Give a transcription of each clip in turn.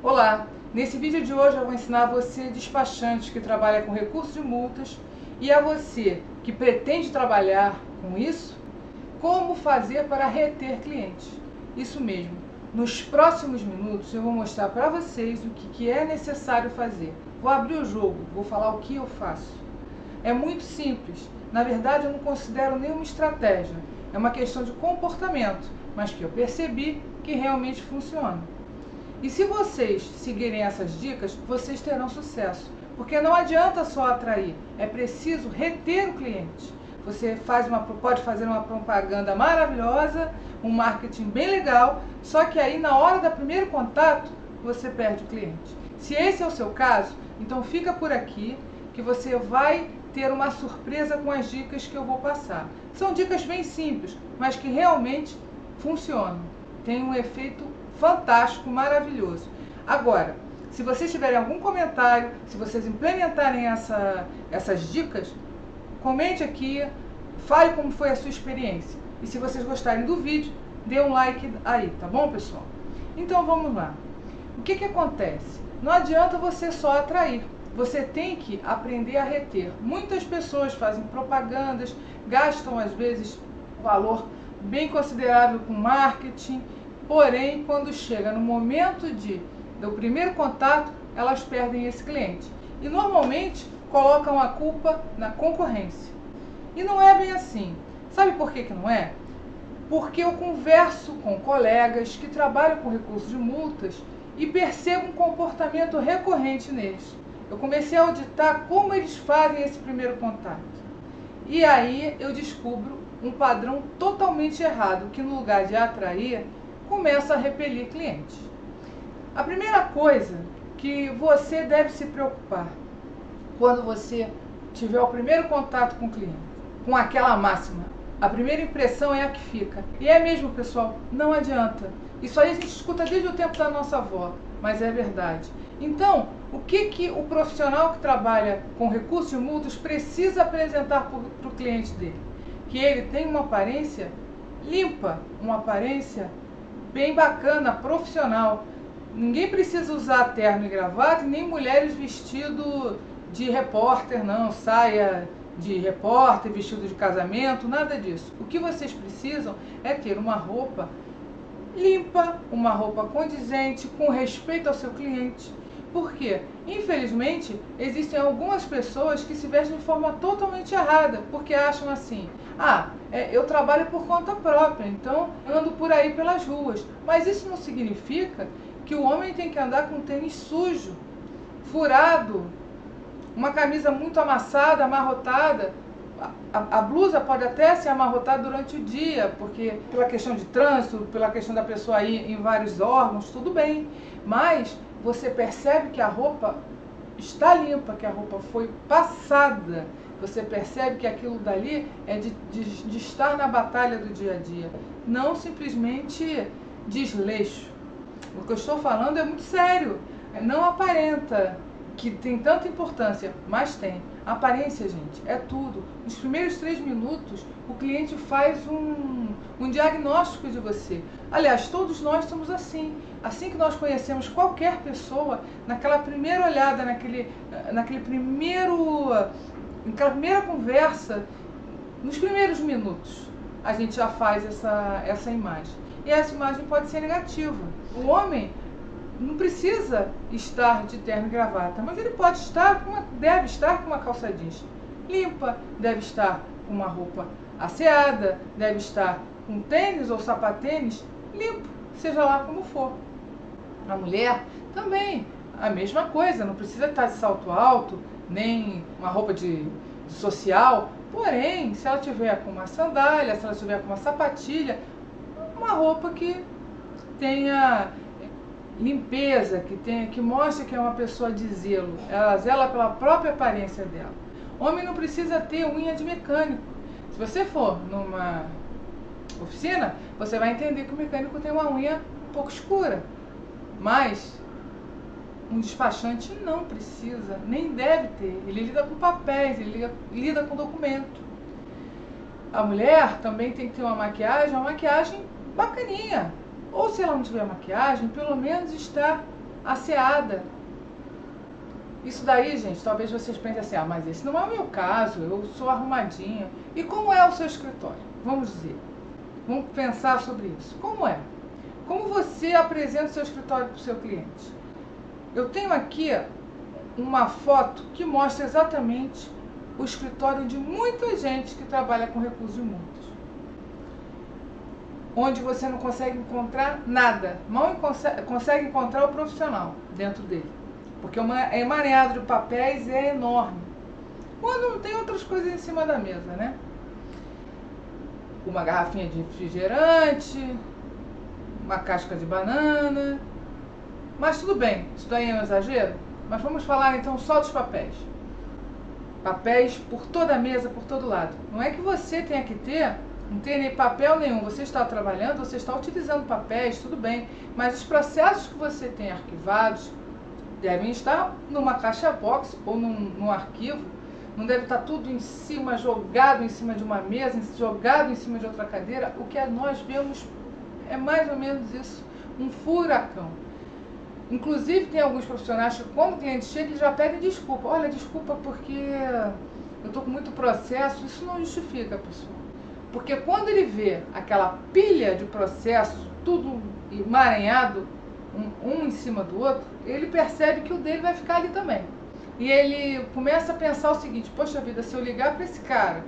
Olá! Nesse vídeo de hoje eu vou ensinar você, despachante que trabalha com recurso de multas, e a você que pretende trabalhar com isso, como fazer para reter clientes. Isso mesmo, nos próximos minutos eu vou mostrar para vocês o que é necessário fazer. Vou abrir o jogo, vou falar o que eu faço. É muito simples, na verdade eu não considero nenhuma estratégia, é uma questão de comportamento, mas que eu percebi que realmente funciona. E se vocês seguirem essas dicas, vocês terão sucesso, porque não adianta só atrair, é preciso reter o cliente. Você pode fazer uma propaganda maravilhosa, um marketing bem legal, só que aí na hora do primeiro contato, você perde o cliente. Se esse é o seu caso, então fica por aqui, que você vai ter uma surpresa com as dicas que eu vou passar. São dicas bem simples, mas que realmente funcionam. Tem um efeito fantástico, maravilhoso. Agora, se vocês tiverem algum comentário, se vocês implementarem essas dicas, comente aqui, fale como foi a sua experiência. E se vocês gostarem do vídeo, dê um like aí, tá bom, pessoal? Então vamos lá. O que acontece? Não adianta você só atrair. Você tem que aprender a reter. Muitas pessoas fazem propagandas, gastam às vezes valor bem considerável com marketing, porém, quando chega no momento do primeiro contato, elas perdem esse cliente. E normalmente colocam a culpa na concorrência. E não é bem assim. Sabe por que não é? Porque eu converso com colegas que trabalham com recursos de multas e percebo um comportamento recorrente neles. Eu comecei a auditar como eles fazem esse primeiro contato. E aí eu descubro um padrão totalmente errado, que no lugar de atrair, começa a repelir clientes. A primeira coisa que você deve se preocupar quando você tiver o primeiro contato com o cliente, com aquela máxima, a primeira impressão é a que fica. E é mesmo, pessoal, não adianta. Isso aí a gente escuta desde o tempo da nossa avó, mas é verdade. Então, o que o profissional que trabalha com recursos de multas precisa apresentar para o cliente dele? Que ele tem uma aparência limpa, uma aparência bem bacana, profissional. Ninguém precisa usar terno e gravata, nem mulheres vestido de repórter, não, saia de repórter, vestido de casamento, nada disso. O que vocês precisam é ter uma roupa limpa, uma roupa condizente, com respeito ao seu cliente. Por quê? Infelizmente, existem algumas pessoas que se vestem de forma totalmente errada, porque acham assim: eu trabalho por conta própria, então eu ando por aí pelas ruas. Mas isso não significa que o homem tem que andar com tênis sujo, furado, uma camisa muito amassada, amarrotada. A blusa pode até se amarrotar durante o dia, porque pela questão de trânsito, pela questão da pessoa ir em vários órgãos, tudo bem. Mas você percebe que a roupa está limpa, que a roupa foi passada. Você percebe que aquilo dali é de estar na batalha do dia a dia, não simplesmente desleixo. O que eu estou falando é muito sério. Não aparenta que tem tanta importância, mas tem. A aparência, gente, é tudo. Nos primeiros 3 minutos, o cliente faz um diagnóstico de você. Aliás, todos nós somos assim. Assim que nós conhecemos qualquer pessoa, naquela primeira olhada, naquela primeira conversa, nos primeiros minutos, a gente já faz essa imagem. E essa imagem pode ser negativa. O homem não precisa estar de terno e gravata, mas ele pode deve estar com uma calça jeans limpa, deve estar com uma roupa asseada, deve estar com tênis ou sapatênis limpo, seja lá como for. A mulher também, a mesma coisa, não precisa estar de salto alto, nem uma roupa de social, porém, se ela tiver com uma sandália, se ela tiver com uma sapatilha, uma roupa que tenha limpeza, que mostre que é uma pessoa de zelo, ela zela pela própria aparência dela. Homem não precisa ter unha de mecânico. Se você for numa oficina, você vai entender que o mecânico tem uma unha um pouco escura, mas um despachante não precisa, nem deve ter. Ele lida com papéis, ele lida com documento. A mulher também tem que ter uma maquiagem bacaninha. Ou se ela não tiver maquiagem, pelo menos estar asseada. Isso daí, gente, talvez vocês pensem assim, mas esse não é o meu caso, eu sou arrumadinha. E como é o seu escritório? Vamos dizer, vamos pensar sobre isso. Como é? Como você apresenta o seu escritório para o seu cliente? Eu tenho aqui uma foto que mostra exatamente o escritório de muita gente que trabalha com recursos de multas. Onde você não consegue encontrar nada, mal consegue encontrar o profissional dentro dele. Porque é emaranhado de papéis e é enorme. Quando não tem outras coisas em cima da mesa, né? Uma garrafinha de refrigerante, uma casca de banana. Mas tudo bem, isso daí é um exagero. Mas vamos falar então só dos papéis. Papéis por toda a mesa, por todo lado. Não é que você tenha que ter, não tem nem papel nenhum. Você está trabalhando, você está utilizando papéis, tudo bem. Mas os processos que você tem arquivados devem estar numa caixa box ou num arquivo. Não deve estar tudo em cima, jogado em cima de uma mesa, jogado em cima de outra cadeira. O que nós vemos é mais ou menos isso, um furacão. Inclusive tem alguns profissionais que quando o cliente chega, eles já pedem desculpa. Olha, desculpa porque eu estou com muito processo. Isso não justifica, pessoal. Porque quando ele vê aquela pilha de processos, tudo emaranhado, um em cima do outro, ele percebe que o dele vai ficar ali também. E ele começa a pensar o seguinte, poxa vida, se eu ligar para esse cara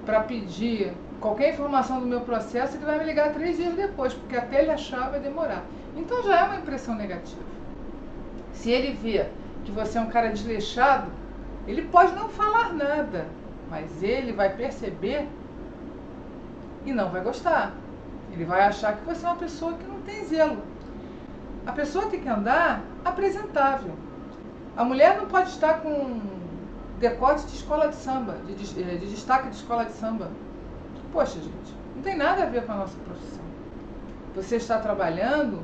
para pedir qualquer informação do meu processo, ele vai me ligar 3 dias depois, porque até ele achar vai demorar. Então já é uma impressão negativa. Se ele vê que você é um cara desleixado, ele pode não falar nada, mas ele vai perceber e não vai gostar. Ele vai achar que você é uma pessoa que não tem zelo. A pessoa tem que andar apresentável. A mulher não pode estar com decote de escola de samba, de destaque de escola de samba. Poxa, gente, não tem nada a ver com a nossa profissão. Você está trabalhando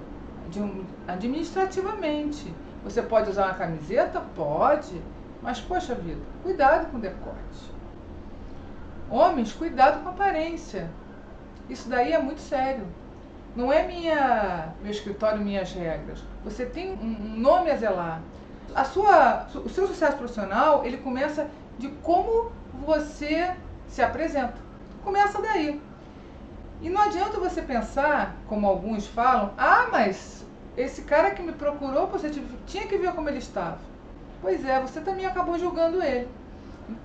administrativamente. Você pode usar uma camiseta? Pode. Mas, poxa vida, cuidado com o decote. Homens, cuidado com a aparência. Isso daí é muito sério. Não é meu escritório, minhas regras. Você tem um nome a zelar. O seu sucesso profissional, ele começa de como você se apresenta. Começa daí. E não adianta você pensar, como alguns falam, mas esse cara que me procurou, você tinha que ver como ele estava. Pois é, você também acabou julgando ele.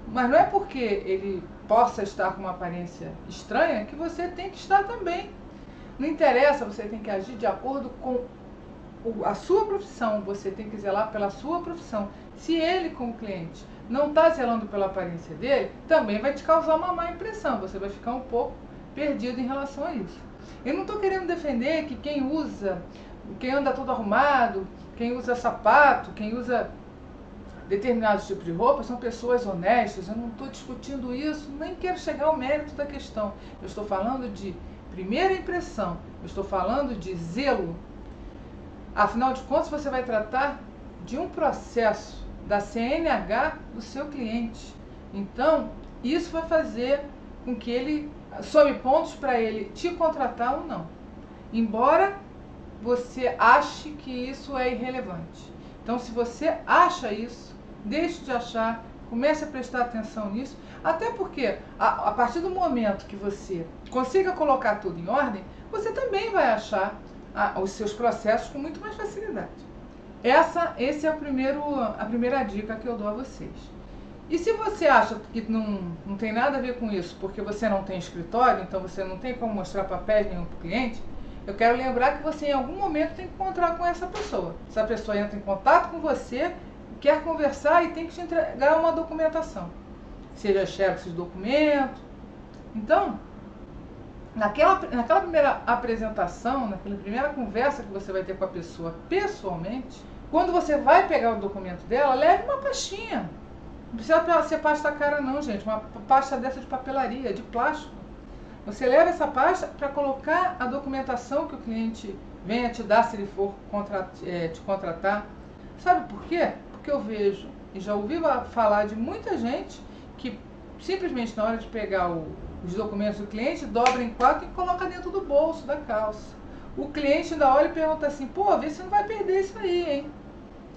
Mas não é porque ele possa estar com uma aparência estranha que você tem que estar também. Não interessa, você tem que agir de acordo com a sua profissão, você tem que zelar pela sua profissão. Se ele, como cliente, não está zelando pela aparência dele, também vai te causar uma má impressão, você vai ficar um pouco perdido em relação a isso. Eu não estou querendo defender que quem anda todo arrumado, quem usa sapato, quem usa determinados tipos de roupa, são pessoas honestas. Eu não estou discutindo isso, nem quero chegar ao mérito da questão. Eu estou falando de primeira impressão, eu estou falando de zelo. Afinal de contas, você vai tratar de um processo da CNH do seu cliente. Então, isso vai fazer com que ele some pontos para ele te contratar ou não. Embora você ache que isso é irrelevante. Então, se você acha isso, deixe de achar, comece a prestar atenção nisso, até porque a partir do momento que você consiga colocar tudo em ordem, você também vai achar os seus processos com muito mais facilidade. Esse é a primeira dica que eu dou a vocês. E se você acha que não tem nada a ver com isso, porque você não tem escritório, então você não tem como mostrar papéis nenhum para o cliente, eu quero lembrar que você em algum momento tem que encontrar com essa pessoa. Essa pessoa entra em contato com você, quer conversar e tem que te entregar uma documentação. Seja xerox de documento. Então, naquela primeira apresentação, naquela primeira conversa que você vai ter com a pessoa pessoalmente, quando você vai pegar o documento dela, leve uma pastinha. Não precisa ser pasta cara não, gente. Uma pasta dessa de papelaria, de plástico. Você leva essa pasta para colocar a documentação que o cliente venha te dar se ele for te contratar. Sabe por quê? Porque eu vejo e já ouvi falar de muita gente que simplesmente na hora de pegar os documentos do cliente, dobra em 4 e coloca dentro do bolso da calça. O cliente ainda olha e pergunta assim, pô, vê se não vai perder isso aí, hein?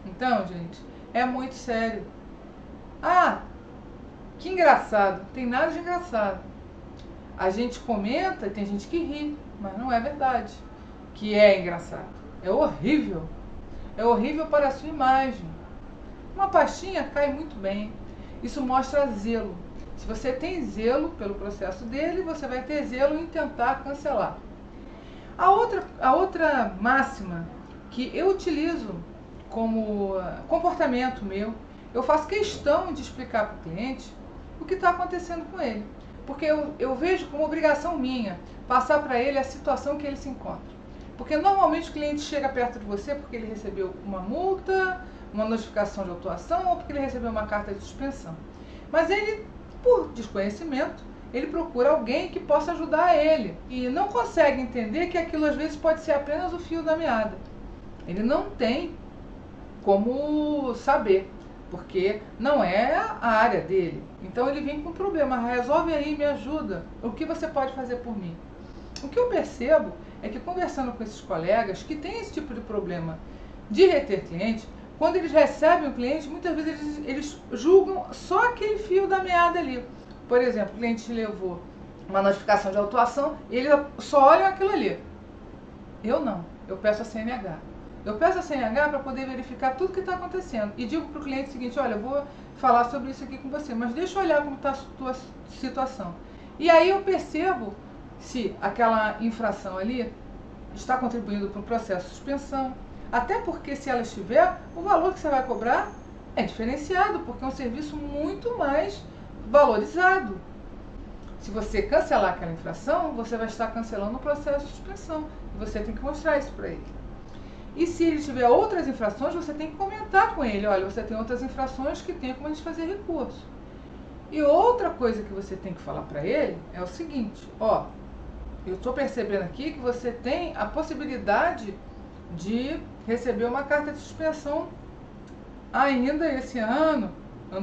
Então, gente, é muito sério. Ah, que engraçado. Tem nada de engraçado. A gente comenta e tem gente que ri, mas não é verdade que é engraçado. É horrível. É horrível para a sua imagem. Uma pastinha cai muito bem. Isso mostra zelo. Se você tem zelo pelo processo dele, você vai ter zelo em tentar cancelar. A outra máxima que eu utilizo como comportamento meu, eu faço questão de explicar para o cliente o que está acontecendo com ele. Porque eu vejo como obrigação minha passar para ele a situação que ele se encontra. Porque normalmente o cliente chega perto de você porque ele recebeu uma multa, uma notificação de autuação ou porque ele recebeu uma carta de suspensão. Mas ele, por desconhecimento, ele procura alguém que possa ajudar ele. E não consegue entender que aquilo às vezes pode ser apenas o fio da meada. Ele não tem como saber, porque não é a área dele. Então ele vem com um problema, resolve aí, me ajuda. O que você pode fazer por mim? O que eu percebo é que conversando com esses colegas que têm esse tipo de problema de reter cliente, quando eles recebem o cliente, muitas vezes eles julgam só aquele fio da meada ali. Por exemplo, o cliente levou uma notificação de autuação e eles só olham aquilo ali. Eu não, eu peço a CNH. Eu peço a CNH para poder verificar tudo que está acontecendo. E digo para o cliente o seguinte, olha, eu vou falar sobre isso aqui com você, mas deixa eu olhar como está a tua situação. E aí eu percebo se aquela infração ali está contribuindo para o processo de suspensão. Até porque se ela estiver, o valor que você vai cobrar é diferenciado, porque é um serviço muito mais valorizado. Se você cancelar aquela infração, você vai estar cancelando o processo de suspensão. E você tem que mostrar isso para ele. E se ele tiver outras infrações, você tem que comentar com ele. Olha, você tem outras infrações que tem como a gente fazer recurso. E outra coisa que você tem que falar para ele é o seguinte, ó, eu estou percebendo aqui que você tem a possibilidade de receber uma carta de suspensão ainda esse ano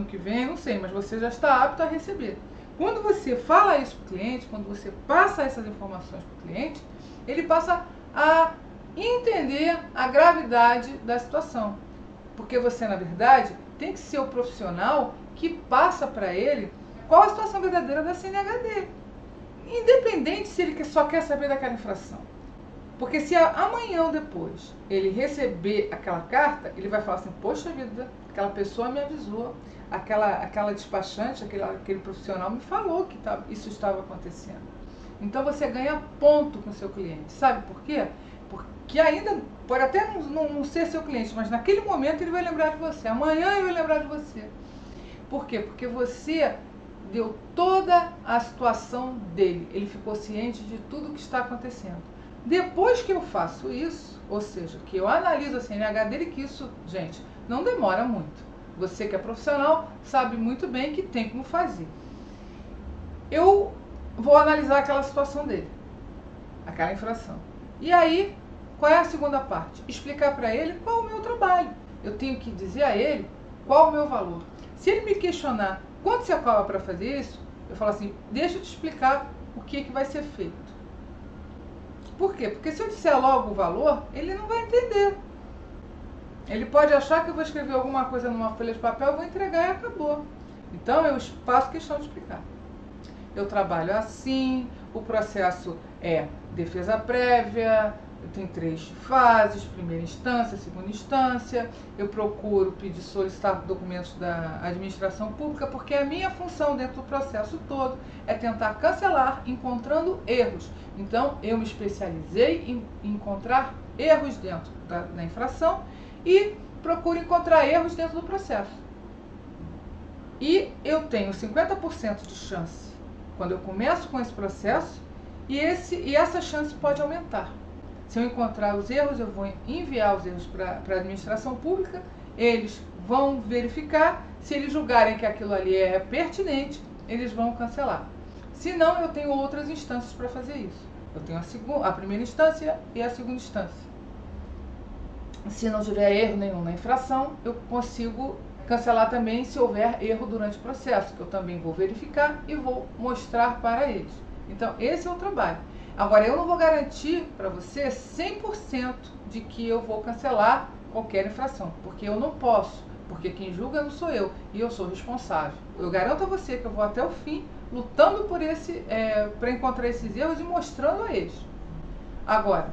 que vem, não sei, mas você já está apto a receber. Quando você fala isso para o cliente, quando você passa essas informações para o cliente, ele passa a entender a gravidade da situação. Porque você, na verdade, tem que ser o profissional que passa para ele qual a situação verdadeira da CNH dele. Independente se ele só quer saber daquela infração. Porque se amanhã ou depois ele receber aquela carta, ele vai falar assim, poxa vida, aquela pessoa me avisou, aquela despachante, aquele profissional me falou que isso estava acontecendo. Então você ganha ponto com o seu cliente. Sabe por quê? Porque ainda pode até não ser seu cliente, mas naquele momento ele vai lembrar de você. Amanhã ele vai lembrar de você. Por quê? Porque você deu toda a situação dele. Ele ficou ciente de tudo que está acontecendo. Depois que eu faço isso, ou seja, que eu analiso a CNH dele, que isso, gente, não demora muito. Você que é profissional sabe muito bem que tem como fazer. Eu vou analisar aquela situação dele, aquela infração. E aí, qual é a segunda parte? Explicar para ele qual é o meu trabalho. Eu tenho que dizer a ele qual é o meu valor. Se ele me questionar quanto você cobra para fazer isso, eu falo assim, deixa eu te explicar o que vai ser feito. Por quê? Porque se eu disser logo o valor, ele não vai entender. Ele pode achar que eu vou escrever alguma coisa numa folha de papel, eu vou entregar e acabou. Então eu faço questão de explicar. Eu trabalho assim, o processo é defesa prévia, tem 3 fases, primeira instância, segunda instância, eu procuro solicitar documentos da administração pública, porque a minha função dentro do processo todo é tentar cancelar encontrando erros. Então, eu me especializei em encontrar erros dentro da infração e procuro encontrar erros dentro do processo. E eu tenho 50% de chance quando eu começo com esse processo e essa chance pode aumentar. Se eu encontrar os erros, eu vou enviar os erros para a administração pública, eles vão verificar, se eles julgarem que aquilo ali é pertinente, eles vão cancelar. Se não, eu tenho outras instâncias para fazer isso. Eu tenho a primeira instância e a segunda instância. Se não tiver erro nenhum na infração, eu consigo cancelar também se houver erro durante o processo, que eu também vou verificar e vou mostrar para eles. Então, esse é o trabalho. Agora, eu não vou garantir para você 100% de que eu vou cancelar qualquer infração, porque eu não posso, porque quem julga não sou eu, e eu sou responsável. Eu garanto a você que eu vou até o fim lutando por para encontrar esses erros e mostrando a eles. Agora,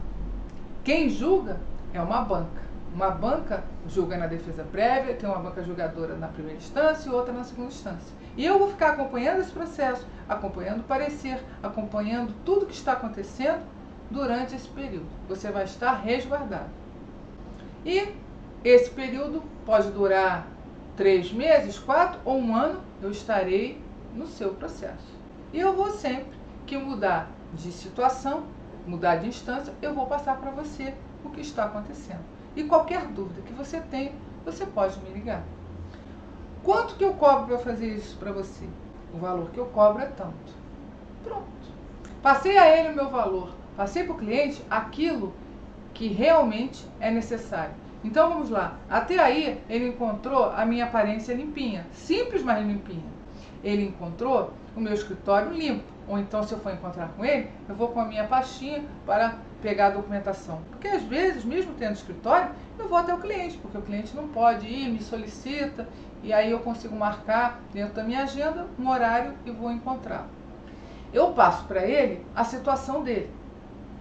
quem julga é uma banca. Uma banca julga na defesa prévia, tem uma banca julgadora na primeira instância e outra na segunda instância. E eu vou ficar acompanhando esse processo, acompanhando o parecer, acompanhando tudo que está acontecendo durante esse período. Você vai estar resguardado. E esse período pode durar 3 meses, 4 ou 1 ano, eu estarei no seu processo. E eu vou sempre que mudar de situação, mudar de instância, eu vou passar para você o que está acontecendo. E qualquer dúvida que você tenha, você pode me ligar. Quanto que eu cobro para fazer isso para você? O valor que eu cobro é tanto. Pronto. Passei a ele o meu valor, passei para o cliente aquilo que realmente é necessário. Então vamos lá. Até aí ele encontrou a minha aparência limpinha, simples, mas limpinha. Ele encontrou o meu escritório limpo. Ou então, se eu for encontrar com ele, eu vou com a minha pastinha para pegar a documentação. Porque às vezes, mesmo tendo escritório, eu vou até o cliente, porque o cliente não pode ir, me solicita, e aí eu consigo marcar dentro da minha agenda um horário e vou encontrar. Eu passo para ele a situação dele.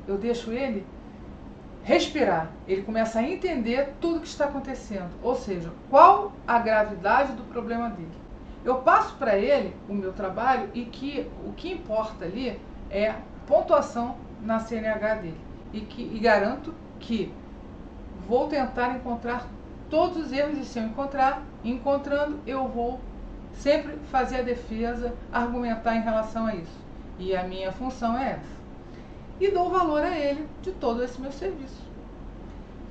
Eu deixo ele respirar. Ele começa a entender tudo que está acontecendo. Ou seja, qual a gravidade do problema dele. Eu passo para ele o meu trabalho e que o que importa ali é pontuação na CNH dele. E garanto que vou tentar encontrar todos os erros, e se eu encontrando, eu vou sempre fazer a defesa, argumentar em relação a isso. E a minha função é essa. E dou valor a ele de todo esse meu serviço.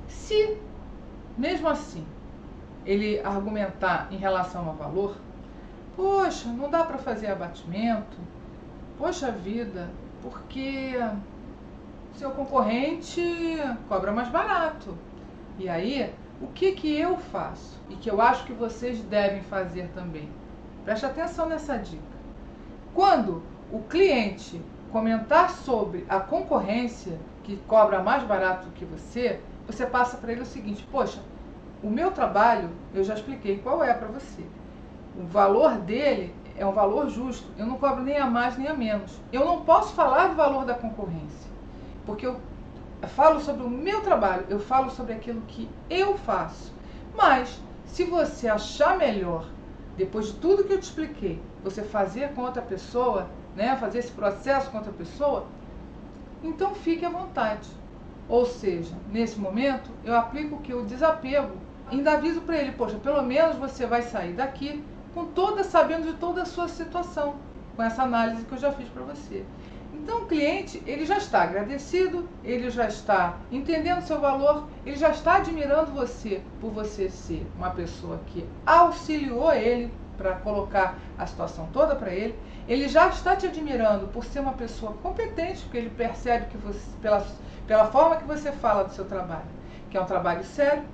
Se, mesmo assim, ele argumentar em relação ao valor, poxa, não dá para fazer abatimento, poxa vida, porque seu concorrente cobra mais barato. E aí, o que eu faço? E que eu acho que vocês devem fazer também. Preste atenção nessa dica. Quando o cliente comentar sobre a concorrência que cobra mais barato que você passa para ele o seguinte: poxa, o meu trabalho, eu já expliquei qual é para você. O valor dele é um valor justo. Eu não cobro nem a mais nem a menos. Eu não posso falar do valor da concorrência, porque eu falo sobre o meu trabalho, eu falo sobre aquilo que eu faço. Mas, se você achar melhor, depois de tudo que eu te expliquei, você fazer com outra pessoa, né, fazer esse processo com outra pessoa, então fique à vontade. Ou seja, nesse momento, eu aplico que o desapego, ainda aviso para ele: poxa, pelo menos você vai sair daqui sabendo de toda a sua situação, com essa análise que eu já fiz para você. Então o cliente, ele já está agradecido, ele já está entendendo o seu valor, ele já está admirando você por você ser uma pessoa que auxiliou ele para colocar a situação toda para ele. Ele já está te admirando por ser uma pessoa competente, porque ele percebe que você, pela forma que você fala do seu trabalho, que é um trabalho sério.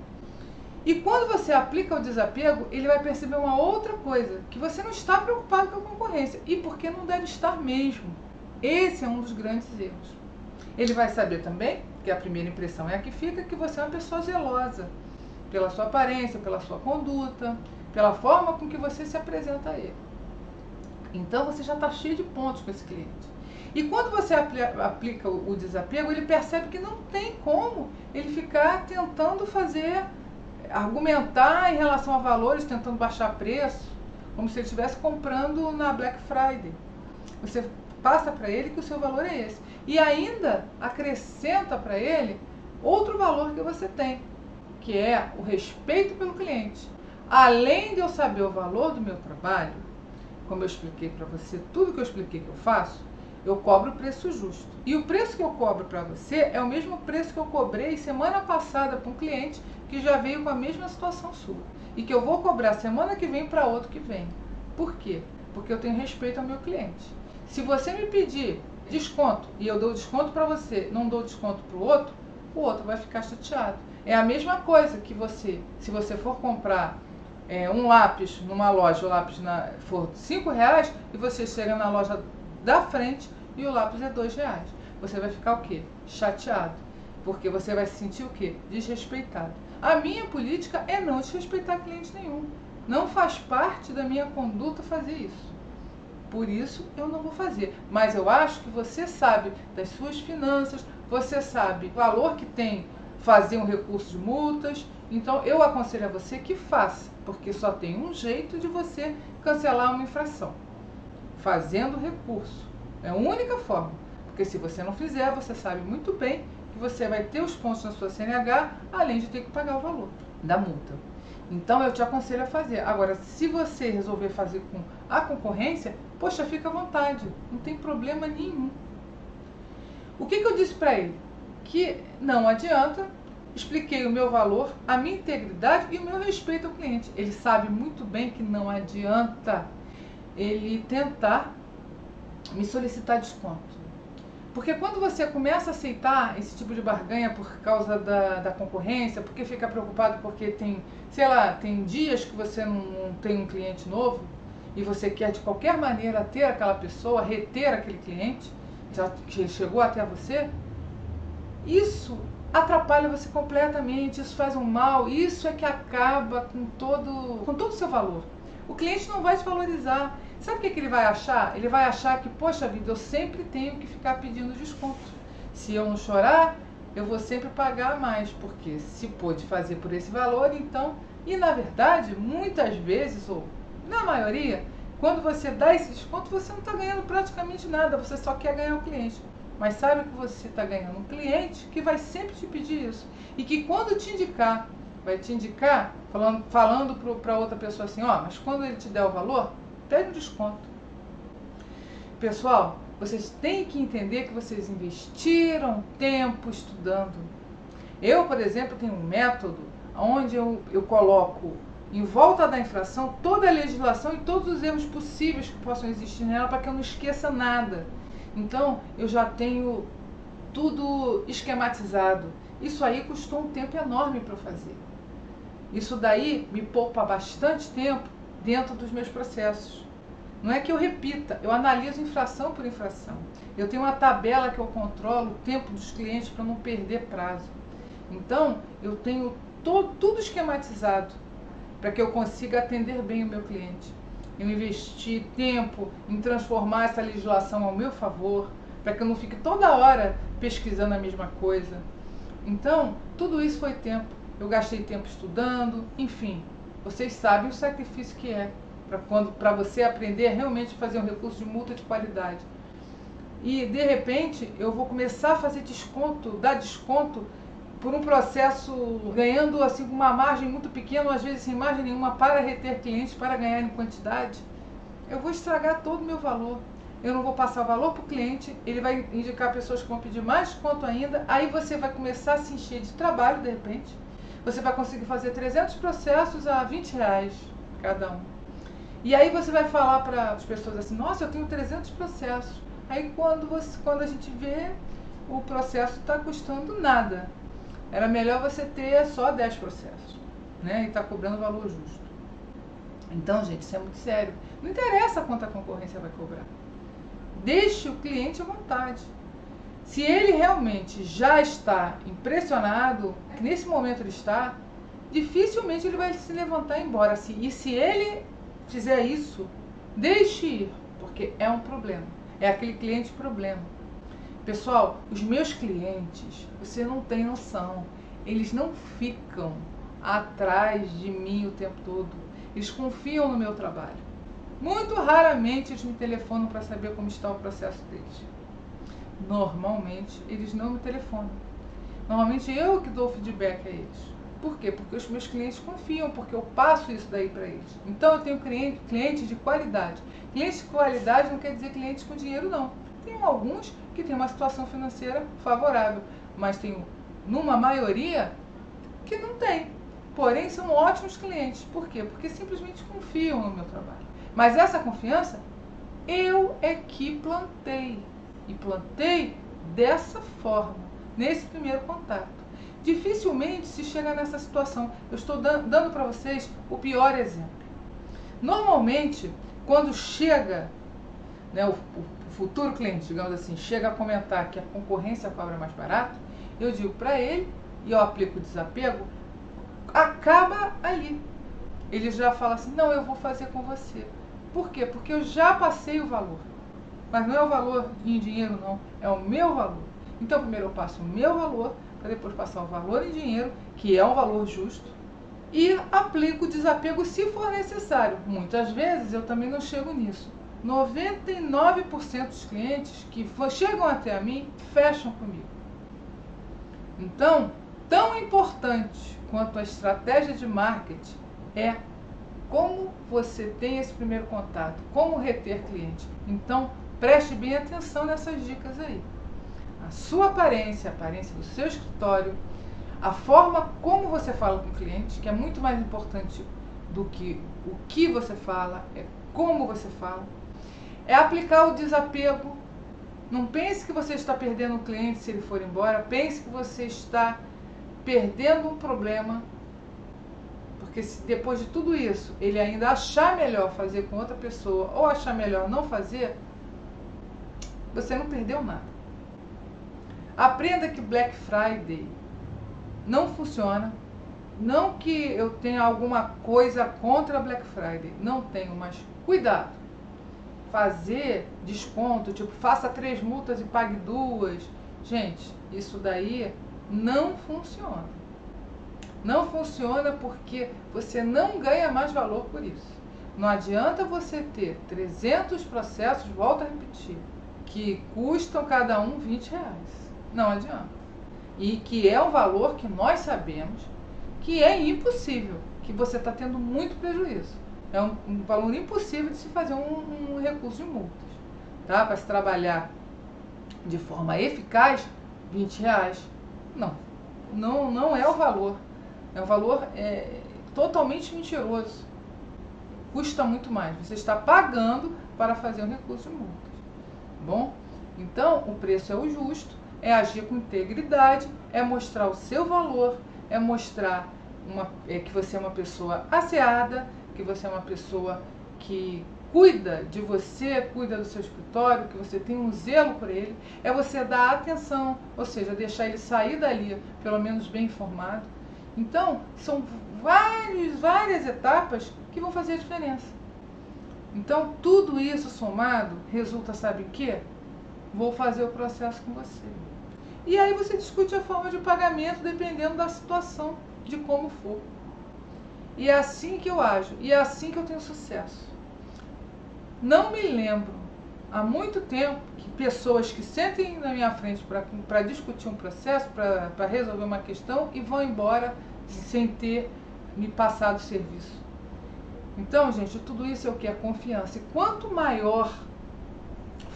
E quando você aplica o desapego, ele vai perceber uma outra coisa, que você não está preocupado com a concorrência, e porque não deve estar mesmo. Esse é um dos grandes erros. Ele vai saber também, que a primeira impressão é a que fica, que você é uma pessoa zelosa, pela sua aparência, pela sua conduta, pela forma com que você se apresenta a ele. Então você já está cheio de pontos com esse cliente. E quando você aplica o desapego, ele percebe que não tem como ele ficar tentando argumentar em relação a valores, tentando baixar preço, como se ele estivesse comprando na Black Friday. Você passa para ele que o seu valor é esse. E ainda acrescenta para ele outro valor que você tem, que é o respeito pelo cliente. Além de eu saber o valor do meu trabalho, como eu expliquei para você, tudo que eu expliquei que eu faço, eu cobro o preço justo. E o preço que eu cobro para você é o mesmo preço que eu cobrei semana passada para um cliente que já veio com a mesma situação sua. E que eu vou cobrar semana que vem para outro que vem. Por quê? Porque eu tenho respeito ao meu cliente. Se você me pedir desconto e eu dou desconto para você, não dou desconto para o outro vai ficar chateado. É a mesma coisa que você, se você for comprar um lápis numa loja, o lápis for R$5 e você chega na loja da frente e o lápis é R$2. Você vai ficar o quê? Chateado. Porque você vai se sentir o quê? Desrespeitado. A minha política é não desrespeitar cliente nenhum. Não faz parte da minha conduta fazer isso. Por isso eu não vou fazer. Mas eu acho que você sabe das suas finanças, você sabe o valor que tem fazer um recurso de multas. Então eu aconselho a você que faça, porque só tem um jeito de você cancelar uma infração: fazendo recurso. É a única forma. Porque se você não fizer, você sabe muito bem que você vai ter os pontos na sua CNH, além de ter que pagar o valor da multa. Então eu te aconselho a fazer. Agora, se você resolver fazer com a concorrência, poxa, fica à vontade, não tem problema nenhum. O que eu disse para ele? Que não adianta, expliquei o meu valor, a minha integridade e o meu respeito ao cliente. Ele sabe muito bem que não adianta ele tentar me solicitar desconto. Porque quando você começa a aceitar esse tipo de barganha por causa da concorrência, porque fica preocupado porque tem, sei lá, tem dias que você não tem um cliente novo e você quer de qualquer maneira ter aquela pessoa, reter aquele cliente, já que chegou até você, isso atrapalha você completamente, isso faz um mal, isso é que acaba com todo o seu valor. O cliente não vai te valorizar. Sabe o que ele vai achar? Ele vai achar que, poxa vida, eu sempre tenho que ficar pedindo desconto. Se eu não chorar, eu vou sempre pagar mais, porque se pôde fazer por esse valor, então... E na verdade, muitas vezes, ou na maioria, quando você dá esse desconto, você não está ganhando praticamente nada, você só quer ganhar o cliente. Mas sabe que você está ganhando um cliente que vai sempre te pedir isso. E que quando te indicar, vai te indicar falando para outra pessoa assim, ó, mas quando ele te der o valor, pede um desconto. Pessoal, vocês têm que entender que vocês investiram tempo estudando. Eu, por exemplo, tenho um método onde eu coloco em volta da infração toda a legislação e todos os erros possíveis que possam existir nela para que eu não esqueça nada. Então, eu já tenho tudo esquematizado. Isso aí custou um tempo enorme para eu fazer. Isso daí me poupa bastante tempo dentro dos meus processos. Não é que eu repita, eu analiso infração por infração. Eu tenho uma tabela que eu controlo o tempo dos clientes para não perder prazo. Então, eu tenho tudo esquematizado para que eu consiga atender bem o meu cliente. Eu investi tempo em transformar essa legislação ao meu favor, para que eu não fique toda hora pesquisando a mesma coisa. Então, tudo isso foi tempo. Eu gastei tempo estudando, enfim. Vocês sabem o sacrifício que é para você aprender realmente a fazer um recurso de multa de qualidade. E, de repente, eu vou começar a fazer desconto, dar desconto por um processo ganhando assim uma margem muito pequena, ou às vezes sem margem nenhuma, para reter clientes, para ganhar em quantidade. Eu vou estragar todo o meu valor. Eu não vou passar o valor para o cliente, ele vai indicar pessoas que vão pedir mais desconto ainda, aí você vai começar a se encher de trabalho, de repente. Você vai conseguir fazer 300 processos a R$20 cada um. E aí você vai falar para as pessoas assim, nossa, eu tenho 300 processos. Aí quando a gente vê, o processo está custando nada. Era melhor você ter só 10 processos, né? E está cobrando o valor justo. Então, gente, isso é muito sério. Não interessa quanto a concorrência vai cobrar. Deixe o cliente à vontade. Se ele realmente já está impressionado, que nesse momento ele está, dificilmente ele vai se levantar e ir embora. E se ele fizer isso, deixe ir, porque é um problema. É aquele cliente problema. Pessoal, os meus clientes, você não tem noção, eles não ficam atrás de mim o tempo todo. Eles confiam no meu trabalho. Muito raramente eles me telefonam para saber como está o processo deles. Normalmente, eles não me telefonam. Normalmente eu que dou feedback a eles. Por quê? Porque os meus clientes confiam, porque eu passo isso daí para eles. Então eu tenho clientes de qualidade. Clientes de qualidade não quer dizer clientes com dinheiro, não. Tem alguns que têm uma situação financeira favorável, mas tem numa maioria que não tem. Porém, são ótimos clientes. Por quê? Porque simplesmente confiam no meu trabalho. Mas essa confiança, eu é que plantei. E plantei dessa forma, nesse primeiro contato. Dificilmente se chega nessa situação. Eu estou dando para vocês o pior exemplo. Normalmente, quando chega, né, o futuro cliente, digamos assim, chega a comentar que a concorrência cobra mais barato, eu digo para ele, e eu aplico o desapego, acaba ali. Ele já fala assim, não, eu vou fazer com você. Por quê? Porque eu já passei o valor. Mas não é o valor em dinheiro, não. É o meu valor. Então, primeiro eu passo o meu valor, para depois passar o valor em dinheiro, que é um valor justo, e aplico o desapego se for necessário. Muitas vezes eu também não chego nisso. 99% dos clientes que chegam até a mim, fecham comigo. Então, tão importante quanto a estratégia de marketing é como você tem esse primeiro contato, como reter cliente. Então, preste bem atenção nessas dicas aí. A sua aparência, a aparência do seu escritório, a forma como você fala com o cliente, que é muito mais importante do que o que você fala, é como você fala. É aplicar o desapego. Não pense que você está perdendo o cliente se ele for embora, pense que você está perdendo um problema, porque se depois de tudo isso ele ainda achar melhor fazer com outra pessoa ou achar melhor não fazer, você não perdeu nada. Aprenda que Black Friday não funciona. Não que eu tenha alguma coisa contra Black Friday, não tenho, mas cuidado. Fazer desconto, tipo, faça 3 multas e pague 2. Gente, isso daí não funciona. Não funciona porque você não ganha mais valor por isso. Não adianta você ter 300 processos, volto a repetir, que custam cada um R$20. Não adianta. E que é um valor que nós sabemos que é impossível, que você está tendo muito prejuízo. É um valor impossível de se fazer um recurso de multas. Tá? Para se trabalhar de forma eficaz, R$20. Não é o valor. É um valor totalmente mentiroso. Custa muito mais. Você está pagando para fazer um recurso de multas. Bom? Então, o preço é o justo, é agir com integridade, é mostrar o seu valor, é mostrar que você é uma pessoa asseada, que você é uma pessoa que cuida de você, cuida do seu escritório, que você tem um zelo por ele, é você dar atenção, ou seja, deixar ele sair dali, pelo menos bem informado. Então, são várias etapas que vão fazer a diferença. Então, tudo isso somado, resulta, sabe em quê? Vou fazer o processo com você. E aí você discute a forma de pagamento dependendo da situação, de como for. E é assim que eu ajo, e é assim que eu tenho sucesso. Não me lembro, há muito tempo, que pessoas que sentem na minha frente para discutir um processo, para resolver uma questão, e vão embora sem ter me passado o serviço. Então, gente, tudo isso é o que? É confiança. E quanto maior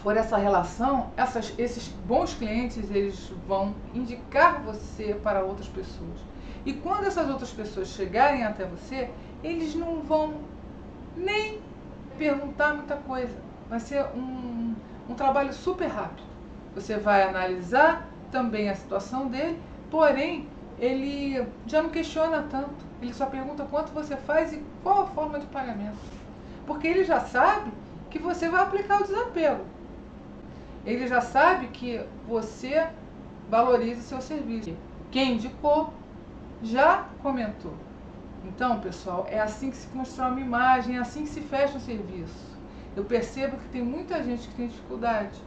for essa relação, esses bons clientes, eles vão indicar você para outras pessoas. E quando essas outras pessoas chegarem até você, eles não vão nem perguntar muita coisa. Vai ser um trabalho super rápido. Você vai analisar também a situação dele, porém, ele já não questiona tanto. Ele só pergunta quanto você faz e qual a forma de pagamento. Porque ele já sabe que você vai aplicar o desapego. Ele já sabe que você valoriza o seu serviço. Quem indicou já comentou. Então, pessoal, é assim que se constrói uma imagem, é assim que se fecha um serviço. Eu percebo que tem muita gente que tem dificuldade.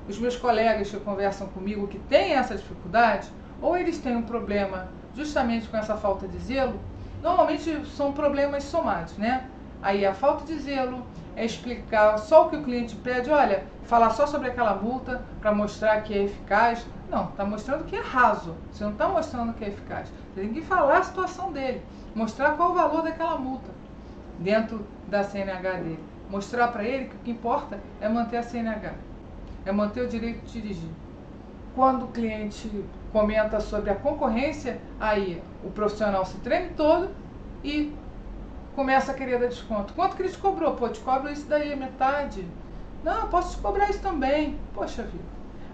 Os meus colegas que conversam comigo que têm essa dificuldade, ou eles têm um problema justamente com essa falta de zelo, normalmente são problemas somados, né? Aí a falta de zelo é explicar só o que o cliente pede, olha, falar só sobre aquela multa para mostrar que é eficaz. Não, está mostrando que é raso, você não está mostrando que é eficaz. Você tem que falar a situação dele, mostrar qual o valor daquela multa dentro da CNH dele. Mostrar para ele que o que importa é manter a CNH, é manter o direito de dirigir. Quando o cliente comenta sobre a concorrência, aí o profissional se treme todo e começa a querer dar desconto. Quanto que ele te cobrou? Pô, te cobro isso daí, metade. Não, eu posso te cobrar isso também. Poxa vida.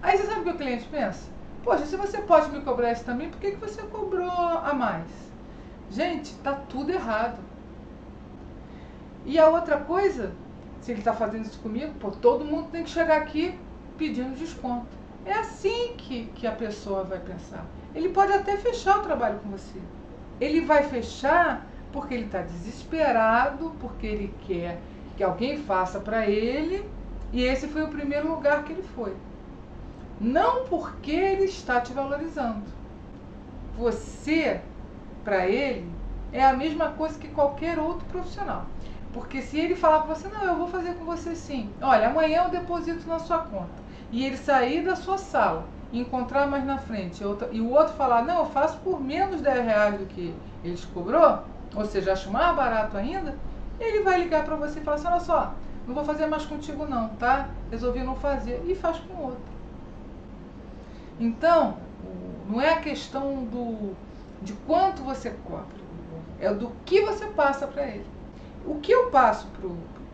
Aí você sabe o que o cliente pensa? Poxa, se você pode me cobrar isso também, por que você cobrou a mais? Gente, tá tudo errado. E a outra coisa, se ele está fazendo isso comigo, pô, todo mundo tem que chegar aqui pedindo desconto. É assim que a pessoa vai pensar. Ele pode até fechar o trabalho com você. Ele vai fechar porque ele está desesperado, porque ele quer que alguém faça para ele, e esse foi o primeiro lugar que ele foi. Não porque ele está te valorizando. Você, para ele, é a mesma coisa que qualquer outro profissional. Porque se ele falar para você, não, eu vou fazer com você sim. Olha, amanhã eu deposito na sua conta. E ele sair da sua sala, encontrar mais na frente, e o outro falar, não, eu faço por menos R$10 do que ele te cobrou, ou seja, acho mais barato ainda, ele vai ligar para você e falar assim, olha só, não vou fazer mais contigo não, tá? Resolvi não fazer. E faz com o outro. Então, não é a questão de quanto você cobra, é do que você passa para ele. O que eu passo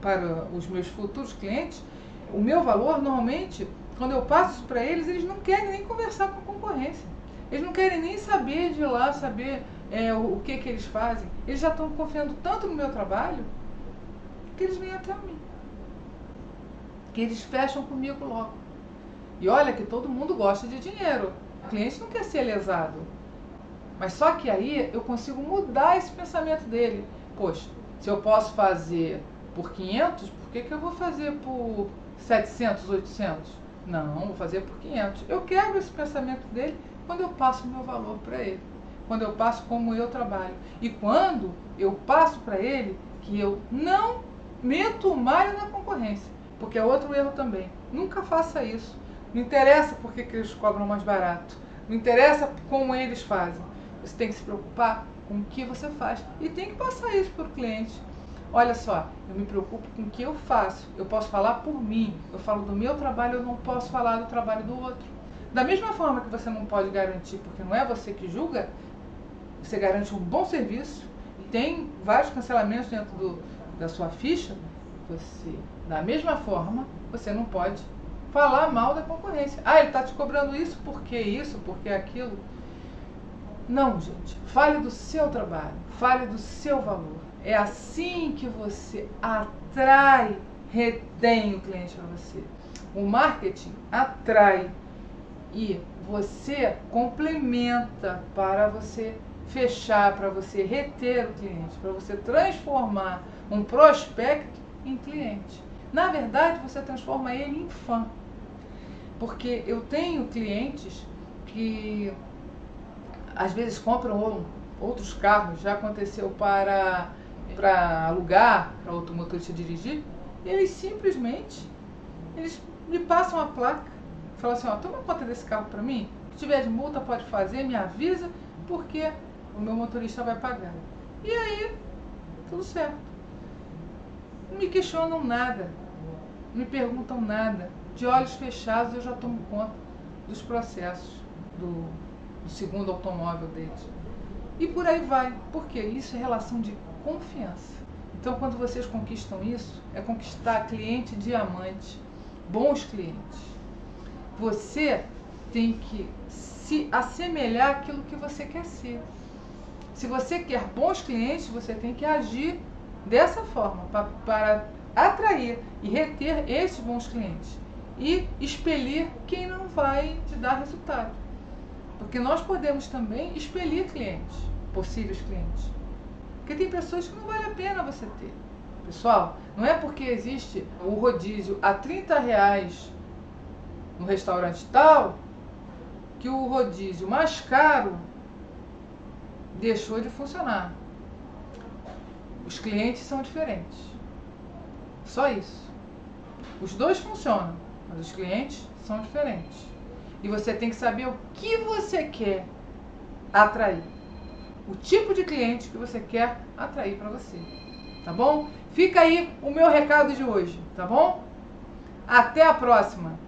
para os meus futuros clientes, o meu valor, normalmente, quando eu passo isso para eles, eles não querem nem conversar com a concorrência. Eles não querem nem saber de lá, saber o que eles fazem. Eles já estão confiando tanto no meu trabalho que eles vêm até mim. Que eles fecham comigo logo. E olha que todo mundo gosta de dinheiro. O cliente não quer ser lesado. Mas só que aí eu consigo mudar esse pensamento dele. Poxa, se eu posso fazer por 500, por que eu vou fazer por 700, 800? Não, vou fazer por 500. Eu quebro esse pensamento dele quando eu passo o meu valor para ele. Quando eu passo como eu trabalho. E quando eu passo para ele que eu não meto o malho na concorrência. Porque é outro erro também. Nunca faça isso. Não interessa por que eles cobram mais barato. Não interessa como eles fazem. Você tem que se preocupar com o que você faz. E tem que passar isso para o cliente. Olha só, eu me preocupo com o que eu faço. Eu posso falar por mim. Eu falo do meu trabalho, eu não posso falar do trabalho do outro. Da mesma forma que você não pode garantir, porque não é você que julga, você garante um bom serviço e tem vários cancelamentos dentro da sua ficha, você, da mesma forma, você não pode falar mal da concorrência. Ah, ele está te cobrando isso, porque aquilo. Não, gente. Fale do seu trabalho, fale do seu valor. É assim que você atrai, retém o cliente para você. O marketing atrai e você complementa para você fechar, para você reter o cliente, para você transformar um prospecto em cliente. Na verdade, você transforma ele em fã. Porque eu tenho clientes que às vezes compram outros carros, já aconteceu para alugar, para outro motorista dirigir, e eles simplesmente me passam a placa, falam assim, ó, toma conta desse carro para mim, se tiver de multa pode fazer, me avisa, porque o meu motorista vai pagar. E aí, tudo certo. Não me questionam nada, não me perguntam nada. De olhos fechados eu já tomo conta dos processos do segundo automóvel deles. E por aí vai. Por quê? Isso é relação de confiança. Então, quando vocês conquistam isso, é conquistar cliente diamante, bons clientes. Você tem que se assemelhar àquilo que você quer ser. Se você quer bons clientes, você tem que agir dessa forma, para atrair e reter esses bons clientes. E expelir quem não vai te dar resultado. Porque nós podemos também expelir clientes, possíveis clientes. Porque tem pessoas que não vale a pena você ter. Pessoal, não é porque existe o rodízio a R$30 no restaurante tal, que o rodízio mais caro deixou de funcionar. Os clientes são diferentes. Só isso. Os dois funcionam, mas os clientes são diferentes. E você tem que saber o que você quer atrair. O tipo de cliente que você quer atrair para você. Tá bom? Fica aí o meu recado de hoje, tá bom? Até a próxima!